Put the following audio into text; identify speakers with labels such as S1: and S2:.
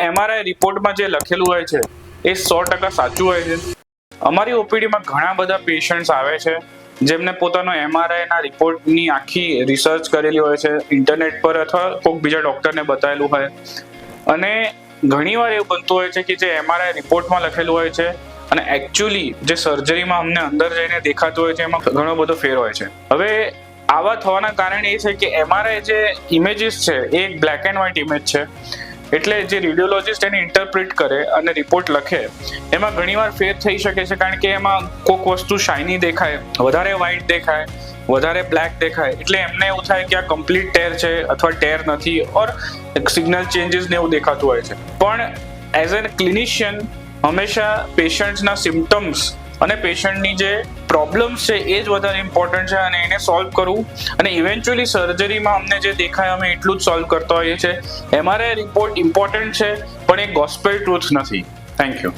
S1: MRI રિપોર્ટમાં જે લખેલું હોય છે એ 100% સાચું હોય છે? અમારી ઓપીડીમાં ઘણા બધા પેશન્ટ્સ આવે છે જેમને પોતાનો MRI ના રિપોર્ટની આખી રિસર્ચ કરેલી હોય છે ઇન્ટરનેટ પર અથવા કોઈક બીજા ડોક્ટરને બતાવેલું હોય, અને ઘણીવાર એવું બનતું હોય છે કે જે MRI રિપોર્ટમાં લખેલું હોય છે અને એકચ્યુઅલી જે સર્જરીમાં અમને અંદર જઈને દેખાતું હોય છે એમાં ઘણો બધો ફેર હોય છે. હવે આવા થવાના કારણ એ છે કે MRI જે ઇમેજીસ છે એ એક બ્લેક એન્ડ વ્હાઇટ ઇમેજ છે, એટલે જે રેડિયોલોજિસ્ટ એને ઇન્ટરપ્રિટ કરે અને રિપોર્ટ લખે એમાં ઘણીવાર ફેર થઈ શકે છે, કારણ કે એમાં કોઈક વસ્તુ શાઇની દેખાય, વધારે વ્હાઇટ દેખાય, વધારે બ્લેક દેખાય, એટલે એમને એવું થાય કે આ કમ્પ્લીટ ટેર છે અથવા ટેર નથી, ઓર સિગ્નલ ચેન્જીસ ને એવું દેખાતું હોય છે. પણ એઝ એન ક્લિનિશિયન હંમેશા પેશન્ટ્સના સિમ્ટમ્સ અને પેશન્ટની જે પ્રોબ્લેમ્સ છે એ જ વધારે ઇમ્પોર્ટન્ટ છે અને એને સોલ્વ કરવું, અને ઇવેન્ચ્યુઅલી સર્જરીમાં અમને જે દેખાય અમે એટલું જ સોલ્વ કરતા હોઈએ છીએ. MRI રિપોર્ટ ઇમ્પોર્ટન્ટ છે પણ એ ગોસ્પેલ ટ્રુથ નથી. Thank you.